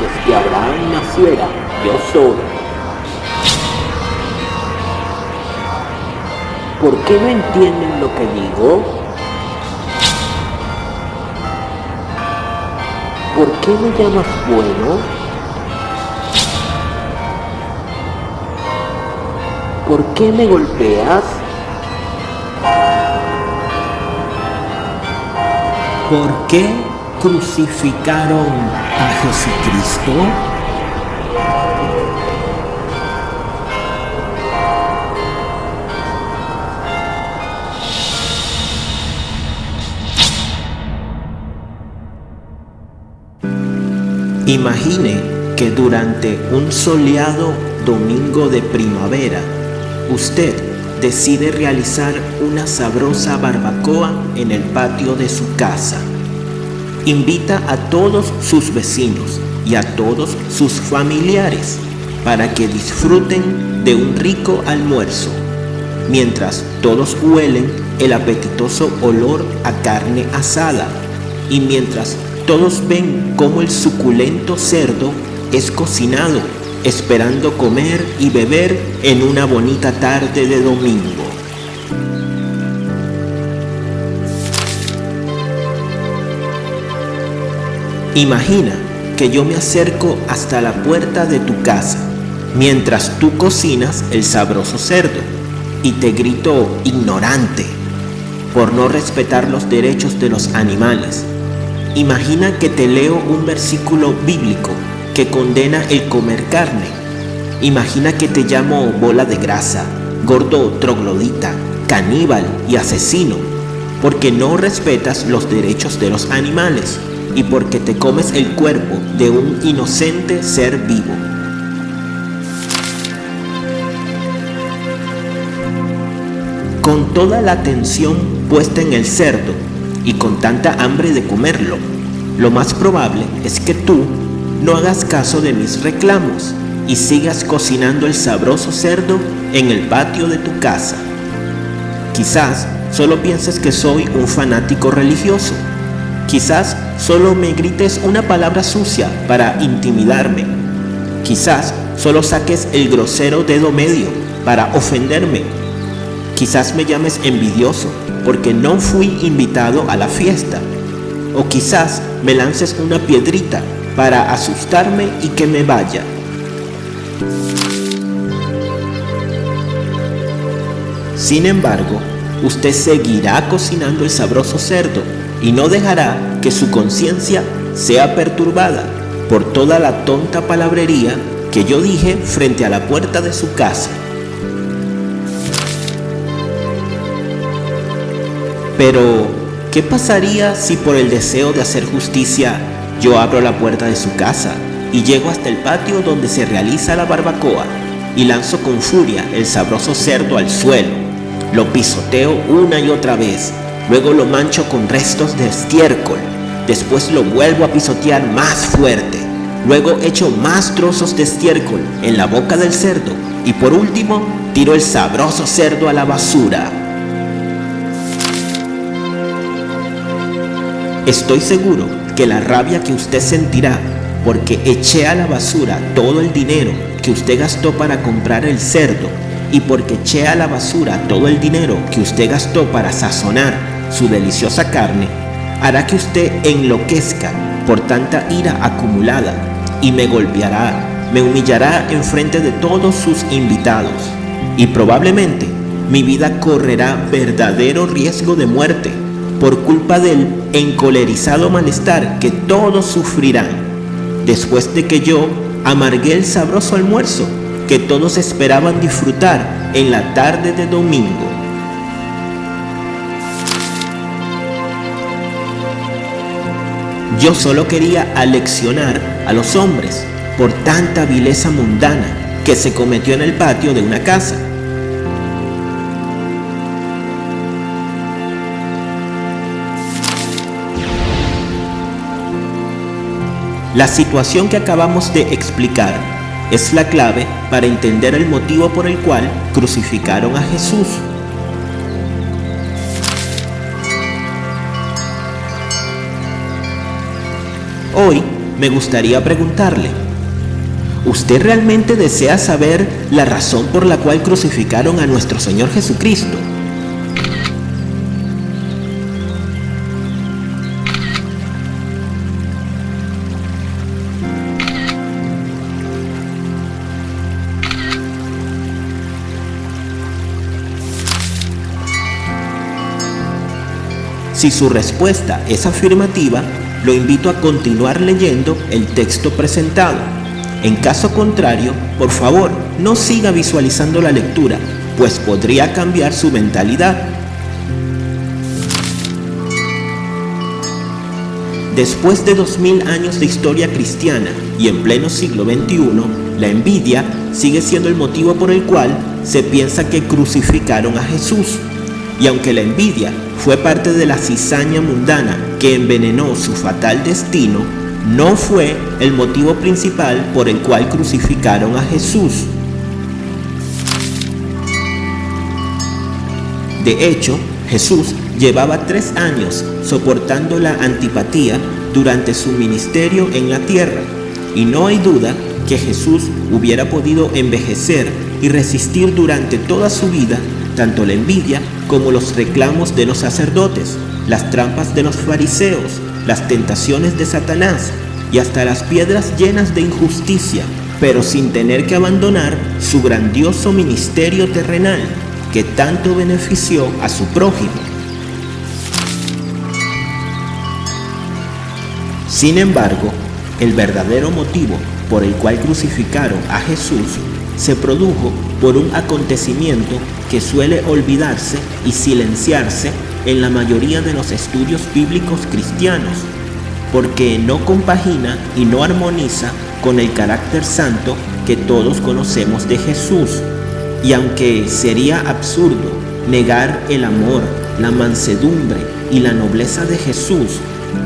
antes que Abraham naciera, yo soy. ¿Por qué no entienden lo que digo? ¿Por qué me llamas bueno? ¿Por qué me golpeas? ¿Por qué crucificaron a Jesucristo? Imagine que durante un soleado domingo de primavera, usted decide realizar una sabrosa barbacoa en el patio de su casa. Invita a todos sus vecinos y a todos sus familiares para que disfruten de un rico almuerzo, mientras todos huelen el apetitoso olor a carne asada y mientras todos ven cómo el suculento cerdo es cocinado, esperando comer y beber en una bonita tarde de domingo. Imagina que yo me acerco hasta la puerta de tu casa, mientras tú cocinas el sabroso cerdo, y te grito ignorante por no respetar los derechos de los animales. Imagina que te leo un versículo bíblico que condena el comer carne. Imagina que te llamo bola de grasa, gordo troglodita, caníbal y asesino, porque no respetas los derechos de los animales y porque te comes el cuerpo de un inocente ser vivo. Con toda la atención puesta en el cerdo y con tanta hambre de comerlo, lo más probable es que tú no hagas caso de mis reclamos y sigas cocinando el sabroso cerdo en el patio de tu casa. Quizás solo pienses que soy un fanático religioso. Quizás solo me grites una palabra sucia para intimidarme. Quizás solo saques el grosero dedo medio para ofenderme. Quizás me llames envidioso porque no fui invitado a la fiesta. O quizás me lances una piedrita para asustarme y que me vaya. Sin embargo, usted seguirá cocinando el sabroso cerdo y no dejará que su conciencia sea perturbada por toda la tonta palabrería que yo dije frente a la puerta de su casa. Pero, ¿qué pasaría si por el deseo de hacer justicia yo abro la puerta de su casa y llego hasta el patio donde se realiza la barbacoa y lanzo con furia el sabroso cerdo al suelo? Lo pisoteo una y otra vez, luego lo mancho con restos de estiércol, después lo vuelvo a pisotear más fuerte, luego echo más trozos de estiércol en la boca del cerdo y por último tiro el sabroso cerdo a la basura. Estoy seguro que la rabia que usted sentirá porque eché a la basura todo el dinero que usted gastó para comprar el cerdo y porque eché a la basura todo el dinero que usted gastó para sazonar su deliciosa carne, hará que usted enloquezca por tanta ira acumulada y me golpeará, me humillará en frente de todos sus invitados y probablemente mi vida correrá verdadero riesgo de muerte por culpa del encolerizado malestar que todos sufrirán, después de que yo amargué el sabroso almuerzo que todos esperaban disfrutar en la tarde de domingo. Yo solo quería aleccionar a los hombres por tanta vileza mundana que se cometió en el patio de una casa. La situación que acabamos de explicar es la clave para entender el motivo por el cual crucificaron a Jesús. Hoy me gustaría preguntarle, ¿usted realmente desea saber la razón por la cual crucificaron a nuestro Señor Jesucristo? Si su respuesta es afirmativa, lo invito a continuar leyendo el texto presentado. En caso contrario, por favor, no siga visualizando la lectura, pues podría cambiar su mentalidad. Después de 2000 años de historia cristiana y en pleno siglo XXI, la envidia sigue siendo el motivo por el cual se piensa que crucificaron a Jesús. Y aunque la envidia fue parte de la cizaña mundana que envenenó su fatal destino, no fue el motivo principal por el cual crucificaron a Jesús. De hecho, Jesús llevaba 3 años soportando la antipatía durante su ministerio en la tierra, y no hay duda que Jesús hubiera podido envejecer y resistir durante toda su vida tanto la envidia como los reclamos de los sacerdotes, las trampas de los fariseos, las tentaciones de Satanás y hasta las piedras llenas de injusticia, pero sin tener que abandonar su grandioso ministerio terrenal que tanto benefició a su prójimo. Sin embargo, el verdadero motivo por el cual crucificaron a Jesús se produjo por un acontecimiento que suele olvidarse y silenciarse en la mayoría de los estudios bíblicos cristianos, porque no compagina y no armoniza con el carácter santo que todos conocemos de Jesús. Y aunque sería absurdo negar el amor, la mansedumbre y la nobleza de Jesús,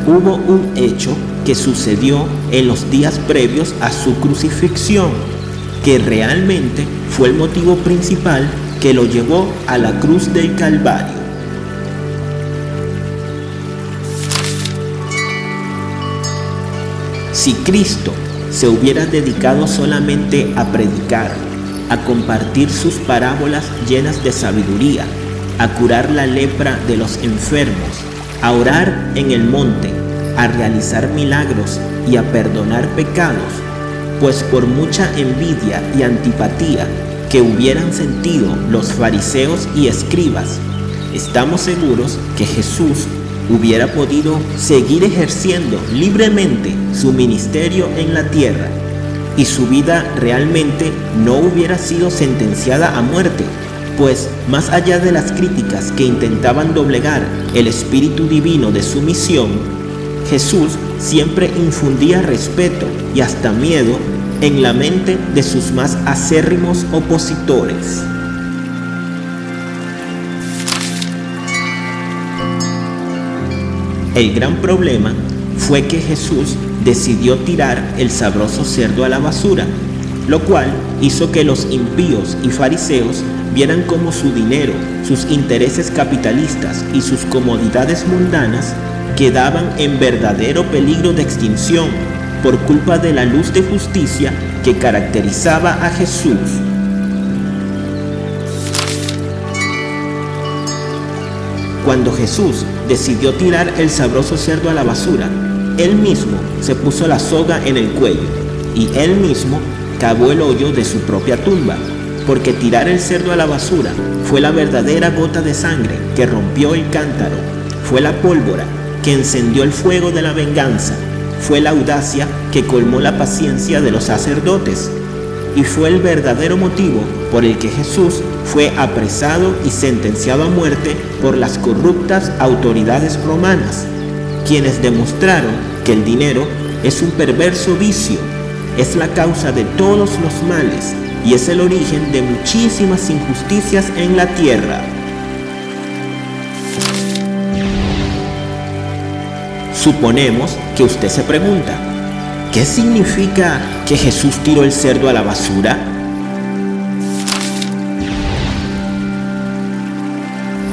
hubo un hecho que sucedió en los días previos a su crucifixión, que realmente fue el motivo principal que lo llevó a la cruz del Calvario. Si Cristo se hubiera dedicado solamente a predicar, a compartir sus parábolas llenas de sabiduría, a curar la lepra de los enfermos, a orar en el monte, a realizar milagros y a perdonar pecados, pues por mucha envidia y antipatía que hubieran sentido los fariseos y escribas, estamos seguros que Jesús hubiera podido seguir ejerciendo libremente su ministerio en la tierra y su vida realmente no hubiera sido sentenciada a muerte, pues más allá de las críticas que intentaban doblegar el espíritu divino de su misión, Jesús siempre infundía respeto y hasta miedo en la mente de sus más acérrimos opositores. El gran problema fue que Jesús decidió tirar el sabroso cerdo a la basura, lo cual hizo que los impíos y fariseos vieran cómo su dinero, sus intereses capitalistas y sus comodidades mundanas quedaban en verdadero peligro de extinción por culpa de la luz de justicia que caracterizaba a Jesús. Cuando Jesús decidió tirar el sabroso cerdo a la basura, él mismo se puso la soga en el cuello y él mismo cavó el hoyo de su propia tumba, porque tirar el cerdo a la basura fue la verdadera gota de sangre que rompió el cántaro, fue la pólvora que encendió el fuego de la venganza, fue la audacia que colmó la paciencia de los sacerdotes, y fue el verdadero motivo por el que Jesús fue apresado y sentenciado a muerte por las corruptas autoridades romanas, quienes demostraron que el dinero es un perverso vicio, es la causa de todos los males y es el origen de muchísimas injusticias en la tierra. Suponemos que usted se pregunta, ¿qué significa que Jesús tiró el cerdo a la basura?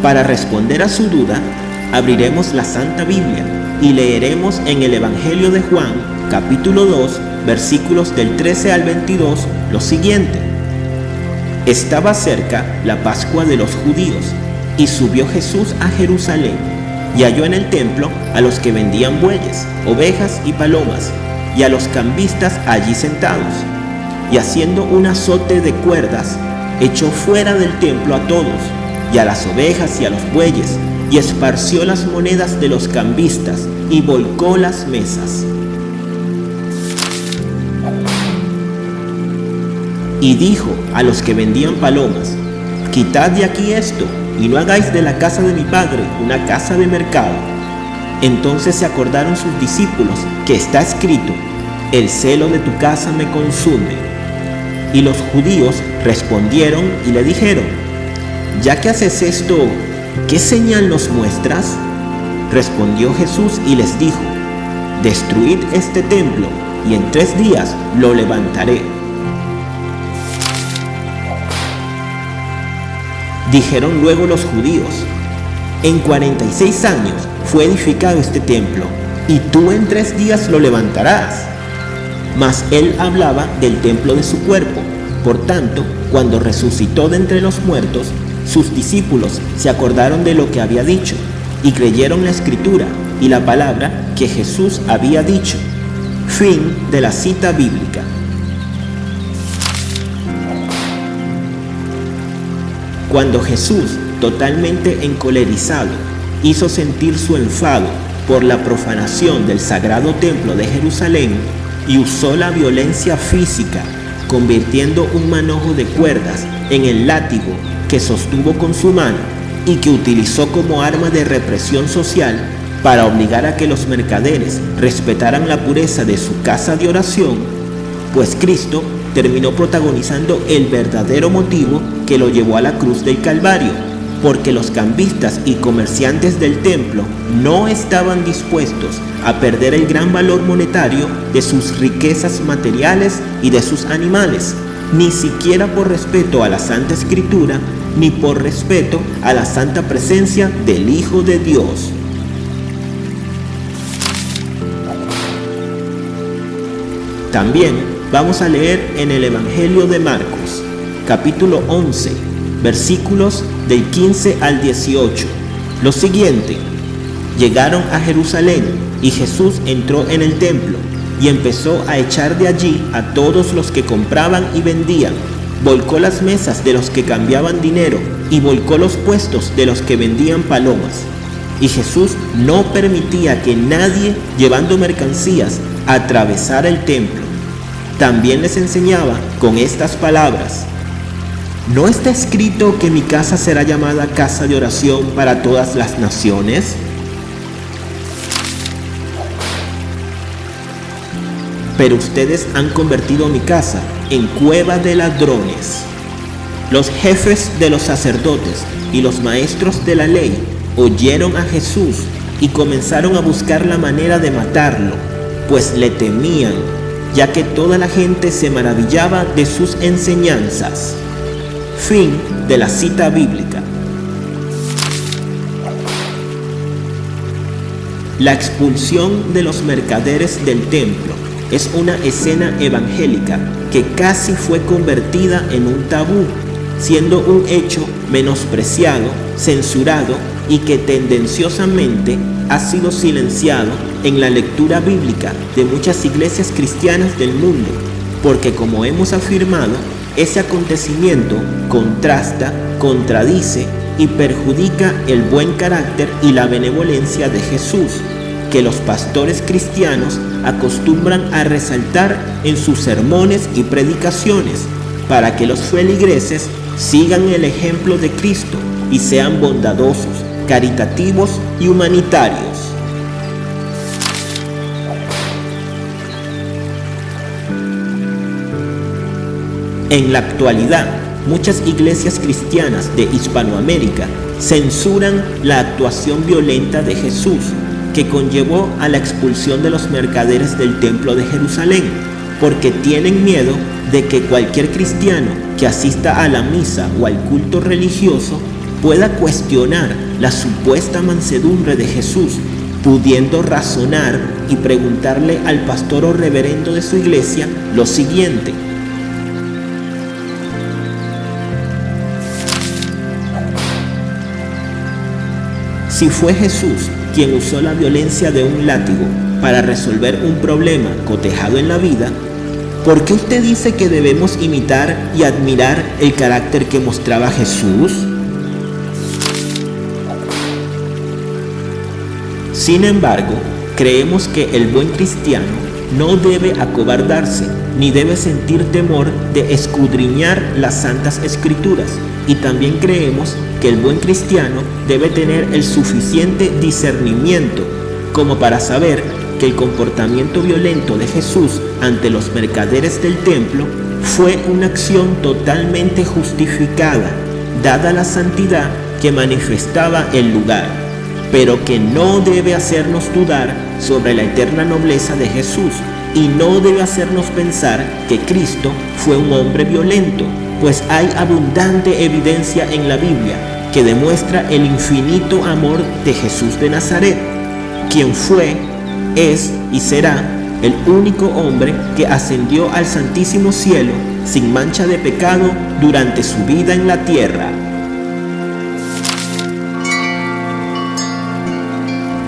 Para responder a su duda, Abriremos la Santa Biblia y leeremos en el Evangelio de Juan, capítulo 2, versículos del 13 al 22, lo siguiente. Estaba cerca la Pascua de los judíos, y subió Jesús a Jerusalén, y halló en el templo a los que vendían bueyes, ovejas y palomas, y a los cambistas allí sentados. Y haciendo un azote de cuerdas, echó fuera del templo a todos, y a las ovejas y a los bueyes, y esparció las monedas de los cambistas, y volcó las mesas. Y dijo a los que vendían palomas: quitad de aquí esto, y no hagáis de la casa de mi padre una casa de mercado. Entonces se acordaron sus discípulos que está escrito: el celo de tu casa me consume. Y los judíos respondieron y le dijeron: ya que haces esto, ¿qué señal nos muestras? Respondió Jesús y les dijo: destruid este templo, y en 3 días lo levantaré. Dijeron luego los judíos: en 46 años fue edificado este templo, y tú en 3 días lo levantarás. Mas él hablaba del templo de su cuerpo. Por tanto, cuando resucitó de entre los muertos, sus discípulos se acordaron de lo que había dicho, y creyeron la escritura y la palabra que Jesús había dicho. Fin de la cita bíblica. Cuando Jesús, totalmente encolerizado, hizo sentir su enfado por la profanación del sagrado templo de Jerusalén y usó la violencia física, convirtiendo un manojo de cuerdas en el látigo que sostuvo con su mano y que utilizó como arma de represión social para obligar a que los mercaderes respetaran la pureza de su casa de oración, pues Cristo terminó protagonizando el verdadero motivo que lo llevó a la cruz del Calvario, porque los cambistas y comerciantes del templo no estaban dispuestos a perder el gran valor monetario de sus riquezas materiales y de sus animales, ni siquiera por respeto a la Santa Escritura, ni por respeto a la santa presencia del Hijo de Dios. También vamos a leer en el Evangelio de Marcos, capítulo 11, versículos del 15 al 18, lo siguiente. Llegaron a Jerusalén, y Jesús entró en el templo, y empezó a echar de allí a todos los que compraban y vendían. Volcó las mesas de los que cambiaban dinero, y volcó los puestos de los que vendían palomas. Y Jesús no permitía que nadie, llevando mercancías, atravesara el templo. También les enseñaba con estas palabras: ¿no está escrito que mi casa será llamada casa de oración para todas las naciones? Pero ustedes han convertido mi casa en cueva de ladrones. Los jefes de los sacerdotes y los maestros de la ley oyeron a Jesús y comenzaron a buscar la manera de matarlo, pues le temían, ya que toda la gente se maravillaba de sus enseñanzas. Fin de la cita bíblica. La expulsión de los mercaderes del templo es una escena evangélica que casi fue convertida en un tabú, siendo un hecho menospreciado, censurado y que tendenciosamente ha sido silenciado en la lectura bíblica de muchas iglesias cristianas del mundo, porque como hemos afirmado, ese acontecimiento contrasta, contradice y perjudica el buen carácter y la benevolencia de Jesús, que los pastores cristianos acostumbran a resaltar en sus sermones y predicaciones, para que los feligreses sigan el ejemplo de Cristo y sean bondadosos, caritativos y humanitarios. En la actualidad, muchas iglesias cristianas de Hispanoamérica censuran la actuación violenta de Jesús, que conllevó a la expulsión de los mercaderes del templo de Jerusalén, porque tienen miedo de que cualquier cristiano que asista a la misa o al culto religioso pueda cuestionar la supuesta mansedumbre de Jesús, pudiendo razonar y preguntarle al pastor o reverendo de su iglesia lo siguiente: si fue Jesús quien usó la violencia de un látigo para resolver un problema cotejado en la vida, ¿por qué usted dice que debemos imitar y admirar el carácter que mostraba Jesús? Sin embargo, creemos que el buen cristiano no debe acobardarse, ni debe sentir temor de escudriñar las Santas Escrituras, y también creemos que el buen cristiano debe tener el suficiente discernimiento como para saber que el comportamiento violento de Jesús ante los mercaderes del templo fue una acción totalmente justificada, dada la santidad que manifestaba el lugar, pero que no debe hacernos dudar sobre la eterna nobleza de Jesús, y no debe hacernos pensar que Cristo fue un hombre violento, pues hay abundante evidencia en la Biblia que demuestra el infinito amor de Jesús de Nazaret, quien fue, es y será el único hombre que ascendió al santísimo cielo sin mancha de pecado durante su vida en la tierra.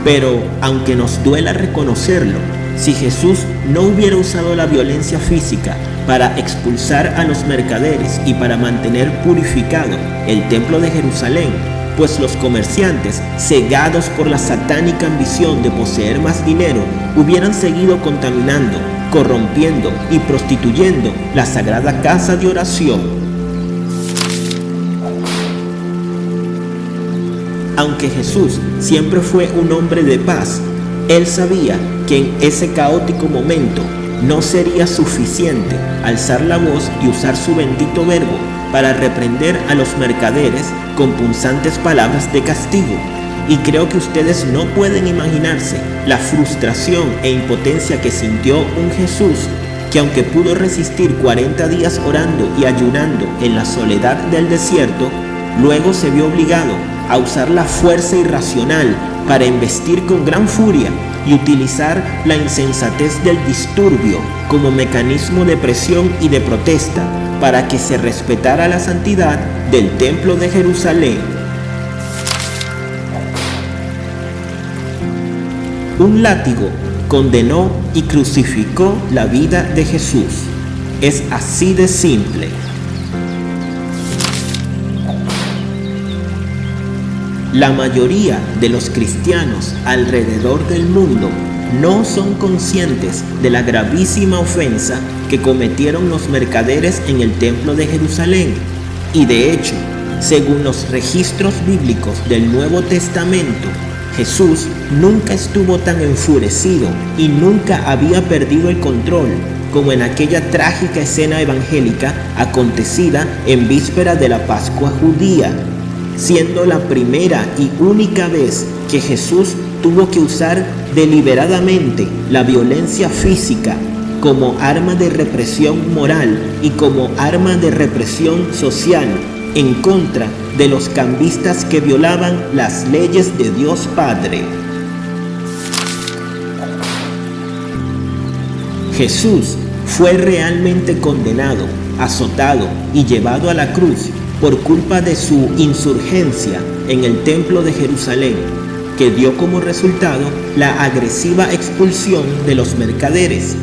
Pero, aunque nos duela reconocerlo, si Jesús no hubiera usado la violencia física para expulsar a los mercaderes y para mantener purificado el templo de Jerusalén, pues los comerciantes, cegados por la satánica ambición de poseer más dinero, hubieran seguido contaminando, corrompiendo y prostituyendo la sagrada casa de oración. Aunque Jesús siempre fue un hombre de paz, Él sabía que en ese caótico momento no sería suficiente alzar la voz y usar su bendito verbo para reprender a los mercaderes con punzantes palabras de castigo. Y creo que ustedes no pueden imaginarse la frustración e impotencia que sintió un Jesús que, aunque pudo resistir 40 días orando y ayunando en la soledad del desierto, luego se vio obligado a usar la fuerza irracional para embestir con gran furia y utilizar la insensatez del disturbio como mecanismo de presión y de protesta para que se respetara la santidad del templo de Jerusalén. Un látigo condenó y crucificó la vida de Jesús. Es así de simple. La mayoría de los cristianos alrededor del mundo no son conscientes de la gravísima ofensa que cometieron los mercaderes en el templo de Jerusalén. Y de hecho, según los registros bíblicos del Nuevo Testamento, Jesús nunca estuvo tan enfurecido y nunca había perdido el control como en aquella trágica escena evangélica acontecida en víspera de la Pascua judía, siendo la primera y única vez que Jesús tuvo que usar deliberadamente la violencia física como arma de represión moral y como arma de represión social en contra de los cambistas que violaban las leyes de Dios Padre. Jesús fue realmente condenado, azotado y llevado a la cruz por culpa de su insurgencia en el templo de Jerusalén, que dio como resultado la agresiva expulsión de los mercaderes,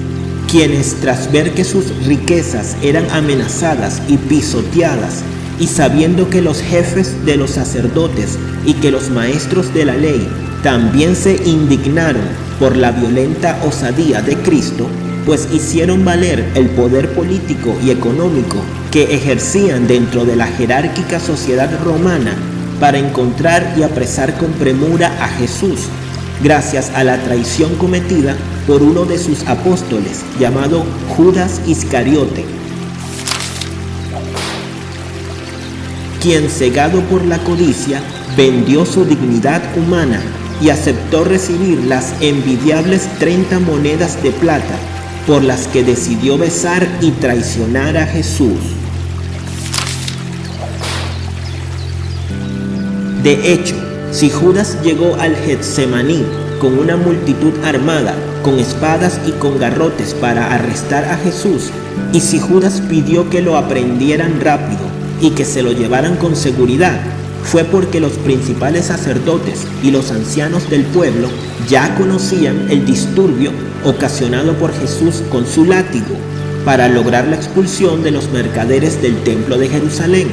quienes, tras ver que sus riquezas eran amenazadas y pisoteadas, y sabiendo que los jefes de los sacerdotes y que los maestros de la ley también se indignaron por la violenta osadía de Cristo, pues hicieron valer el poder político y económico que ejercían dentro de la jerárquica sociedad romana para encontrar y apresar con premura a Jesús, gracias a la traición cometida por uno de sus apóstoles, llamado Judas Iscariote, quien, cegado por la codicia, vendió su dignidad humana y aceptó recibir las envidiables 30 monedas de plata por las que decidió besar y traicionar a Jesús. De hecho, Si Judas llegó al Getsemaní con una multitud armada, con espadas y con garrotes para arrestar a Jesús, y si Judas pidió que lo aprendieran rápido y que se lo llevaran con seguridad, fue porque los principales sacerdotes y los ancianos del pueblo ya conocían el disturbio ocasionado por Jesús con su látigo para lograr la expulsión de los mercaderes del templo de Jerusalén,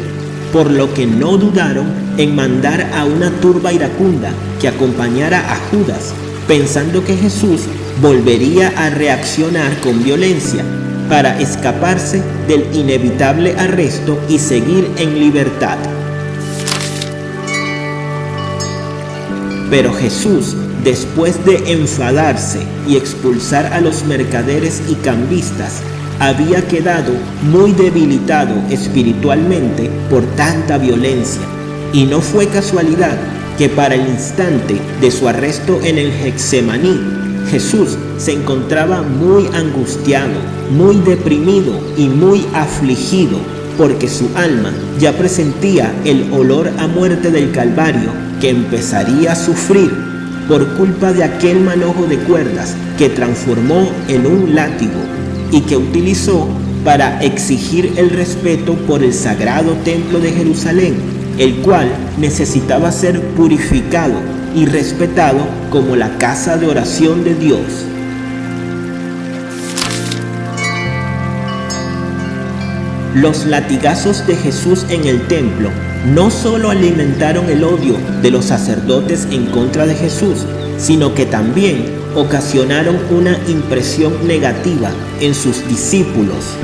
por lo que no dudaron en mandar a una turba iracunda que acompañara a Judas, pensando que Jesús volvería a reaccionar con violencia para escaparse del inevitable arresto y seguir en libertad. Pero Jesús, después de enfadarse y expulsar a los mercaderes y cambistas, había quedado muy debilitado espiritualmente por tanta violencia, y no fue casualidad que para el instante de su arresto en el Getsemaní, Jesús se encontraba muy angustiado, muy deprimido y muy afligido, porque su alma ya presentía el olor a muerte del Calvario que empezaría a sufrir por culpa de aquel manojo de cuerdas que transformó en un látigo y que utilizó para exigir el respeto por el sagrado templo de Jerusalén, el cual necesitaba ser purificado y respetado como la casa de oración de Dios. Los latigazos de Jesús en el templo no solo alimentaron el odio de los sacerdotes en contra de Jesús, sino que también ocasionaron una impresión negativa en sus discípulos,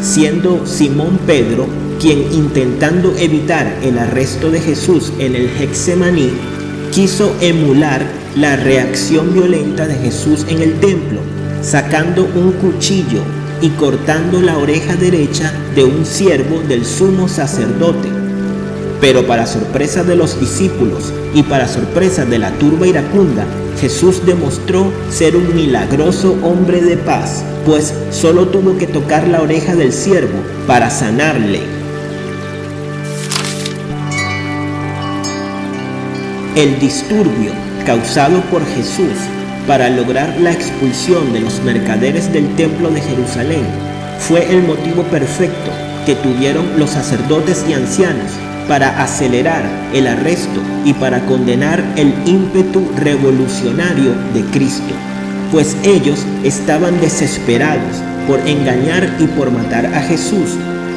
siendo Simón Pedro quien, intentando evitar el arresto de Jesús en el Getsemaní, quiso emular la reacción violenta de Jesús en el templo, sacando un cuchillo y cortando la oreja derecha de un siervo del sumo sacerdote. Pero para sorpresa de los discípulos y para sorpresa de la turba iracunda, Jesús demostró ser un milagroso hombre de paz, pues solo tuvo que tocar la oreja del siervo para sanarle. El disturbio causado por Jesús para lograr la expulsión de los mercaderes del templo de Jerusalén fue el motivo perfecto que tuvieron los sacerdotes y ancianos para acelerar el arresto y para condenar el ímpetu revolucionario de Cristo, pues ellos estaban desesperados por engañar y por matar a Jesús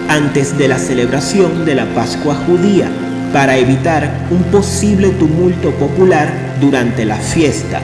antes de la celebración de la Pascua judía, para evitar un posible tumulto popular durante la fiesta.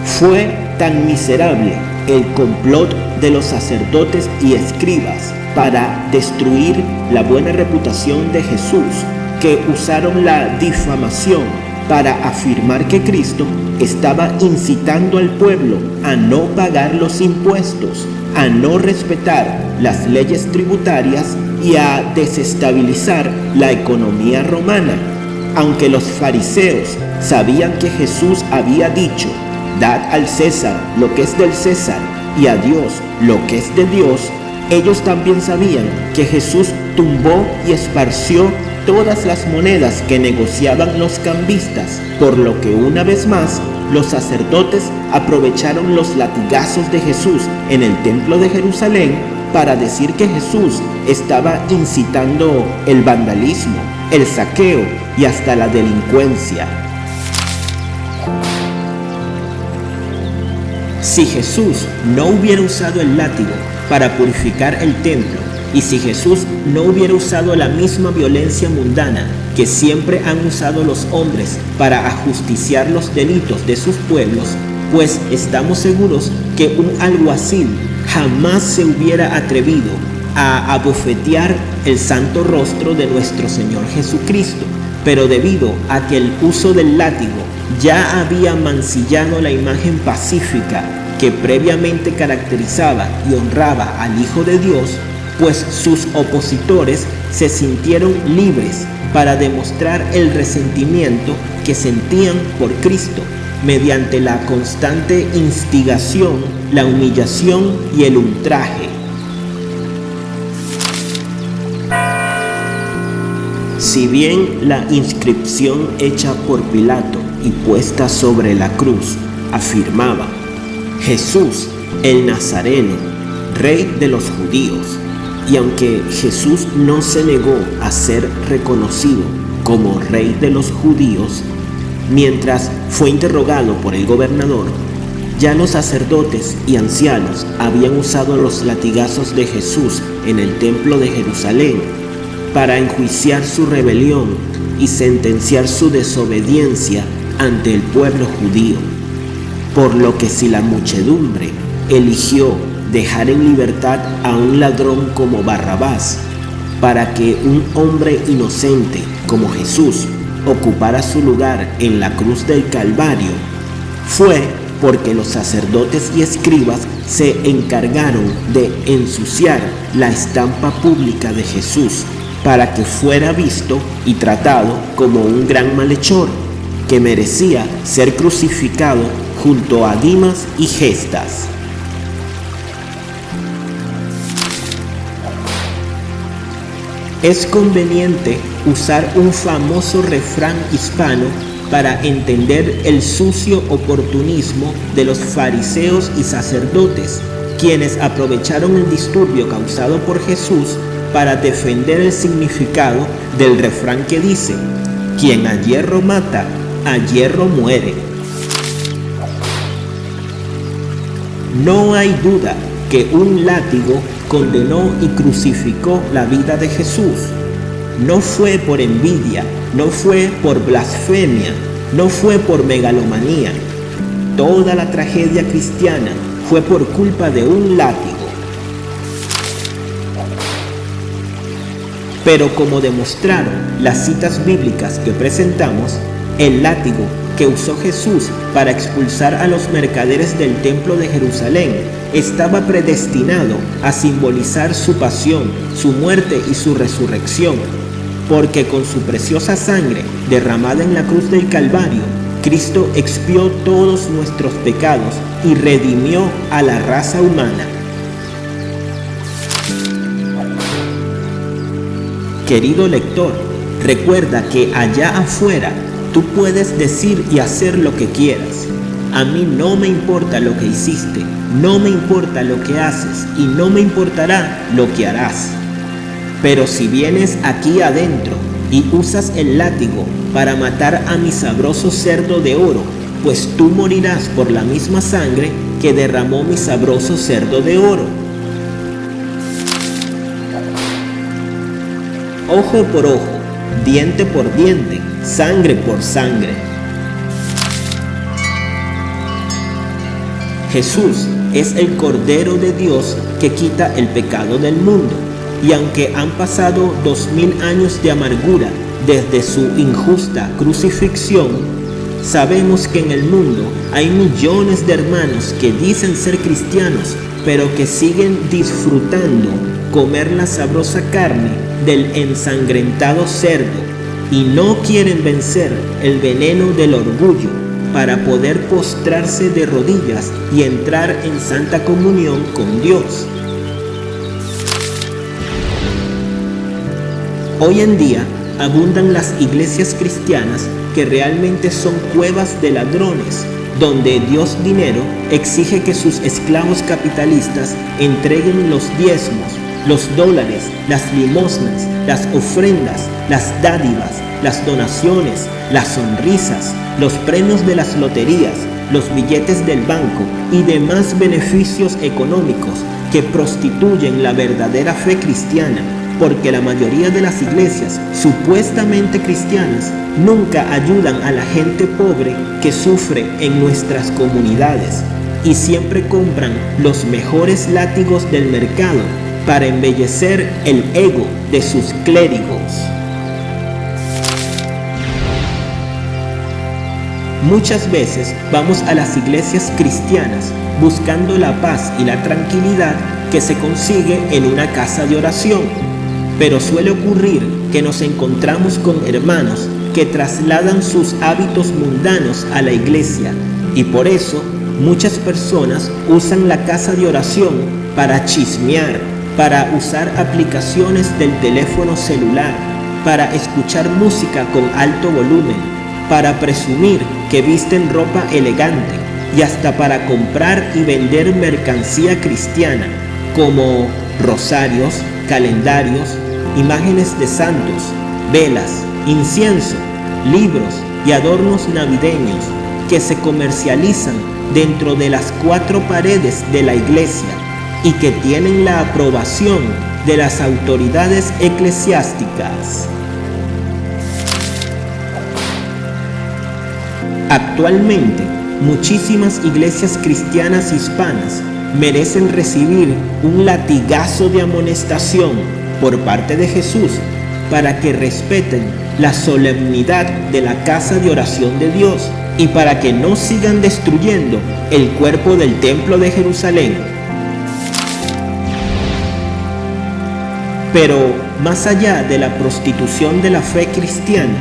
Fue tan miserable el complot de los sacerdotes y escribas para destruir la buena reputación de Jesús, que usaron la difamación para afirmar que Cristo estaba incitando al pueblo a no pagar los impuestos, a no respetar las leyes tributarias y a desestabilizar la economía romana. Aunque los fariseos sabían que Jesús había dicho: «Dad al César lo que es del César y a Dios lo que es de Dios», ellos también sabían que Jesús tumbó y esparció todas las monedas que negociaban los cambistas, por lo que una vez más los sacerdotes aprovecharon los latigazos de Jesús en el templo de Jerusalén para decir que Jesús estaba incitando el vandalismo, el saqueo y hasta la delincuencia. Si Jesús no hubiera usado el látigo para purificar el templo, y si Jesús no hubiera usado la misma violencia mundana que siempre han usado los hombres para ajusticiar los delitos de sus pueblos, pues estamos seguros que un alguacil jamás se hubiera atrevido a abofetear el santo rostro de nuestro Señor Jesucristo. Pero debido a que el uso del látigo ya había mancillado la imagen pacífica que previamente caracterizaba y honraba al Hijo de Dios, pues sus opositores se sintieron libres para demostrar el resentimiento que sentían por Cristo mediante la constante instigación, la humillación y el ultraje. Si bien la inscripción hecha por Pilato y puesta sobre la cruz afirmaba: Jesús el Nazareno, Rey de los judíos, y aunque Jesús no se negó a ser reconocido como Rey de los judíos, mientras fue interrogado por el gobernador, ya los sacerdotes y ancianos habían usado los latigazos de Jesús en el templo de Jerusalén para enjuiciar su rebelión y sentenciar su desobediencia ante el pueblo judío. Por lo que si la muchedumbre eligió dejar en libertad a un ladrón como Barrabás para que un hombre inocente como Jesús ocupara su lugar en la cruz del Calvario, fue porque los sacerdotes y escribas se encargaron de ensuciar la estampa pública de Jesús para que fuera visto y tratado como un gran malhechor que merecía ser crucificado junto a Dimas y Gestas. Es conveniente usar un famoso refrán hispano para entender el sucio oportunismo de los fariseos y sacerdotes, quienes aprovecharon el disturbio causado por Jesús para defender el significado del refrán que dice: quien a hierro mata, a hierro muere. No hay duda que un látigo condenó y crucificó la vida de Jesús. No fue por envidia, no fue por blasfemia, no fue por megalomanía. Toda la tragedia cristiana fue por culpa de un látigo. Pero como demostraron las citas bíblicas que presentamos, el látigo que usó Jesús para expulsar a los mercaderes del templo de Jerusalén estaba predestinado a simbolizar su pasión, su muerte y su resurrección, porque con su preciosa sangre derramada en la cruz del Calvario, Cristo expió todos nuestros pecados y redimió a la raza humana. Querido lector, recuerda que allá afuera tú puedes decir y hacer lo que quieras. A mí no me importa lo que hiciste, no me importa lo que haces y no me importará lo que harás. Pero si vienes aquí adentro y usas el látigo para matar a mi sabroso cerdo de oro, pues tú morirás por la misma sangre que derramó mi sabroso cerdo de oro. Ojo por ojo, diente por diente, sangre por sangre. Jesús es el Cordero de Dios que quita el pecado del mundo, y aunque han pasado 2000 años de amargura desde su injusta crucifixión, sabemos que en el mundo hay millones de hermanos que dicen ser cristianos, pero que siguen disfrutando comer la sabrosa carne del ensangrentado cerdo y no quieren vencer el veneno del orgullo para poder postrarse de rodillas y entrar en santa comunión con Dios. Hoy en día abundan las iglesias cristianas que realmente son cuevas de ladrones, donde Dios dinero exige que sus esclavos capitalistas entreguen los diezmos, los dólares, las limosnas, las ofrendas, las dádivas, las donaciones, las sonrisas, los premios de las loterías, los billetes del banco y demás beneficios económicos que prostituyen la verdadera fe cristiana, porque la mayoría de las iglesias supuestamente cristianas nunca ayudan a la gente pobre que sufre en nuestras comunidades y siempre compran los mejores látigos del mercado para embellecer el ego de sus clérigos. Muchas veces vamos a las iglesias cristianas buscando la paz y la tranquilidad que se consigue en una casa de oración, pero suele ocurrir que nos encontramos con hermanos que trasladan sus hábitos mundanos a la iglesia, y por eso muchas personas usan la casa de oración para chismear, para usar aplicaciones del teléfono celular, para escuchar música con alto volumen, para presumir que visten ropa elegante y hasta para comprar y vender mercancía cristiana, como rosarios, calendarios, imágenes de santos, velas, incienso, libros y adornos navideños que se comercializan dentro de las 4 paredes de la iglesia y que tienen la aprobación de las autoridades eclesiásticas. Actualmente, muchísimas iglesias cristianas hispanas merecen recibir un latigazo de amonestación por parte de Jesús para que respeten la solemnidad de la casa de oración de Dios y para que no sigan destruyendo el cuerpo del templo de Jerusalén. Pero más allá de la prostitución de la fe cristiana,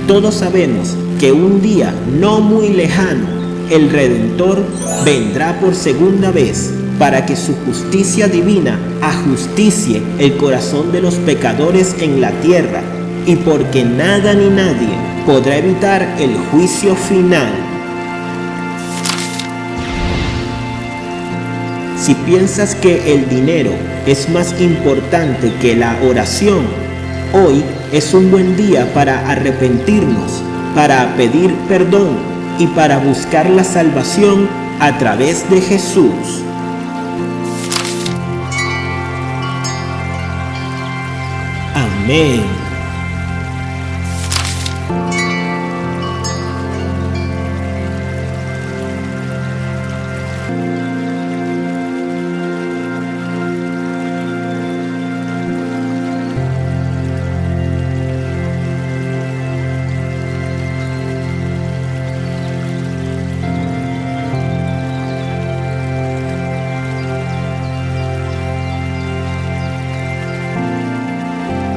todos sabemos que un día no muy lejano, el Redentor vendrá por segunda vez para que su justicia divina ajusticie el corazón de los pecadores en la tierra, y porque nada ni nadie podrá evitar el juicio final. Si piensas que el dinero es más importante que la oración, hoy es un buen día para arrepentirnos, para pedir perdón y para buscar la salvación a través de Jesús. Amén.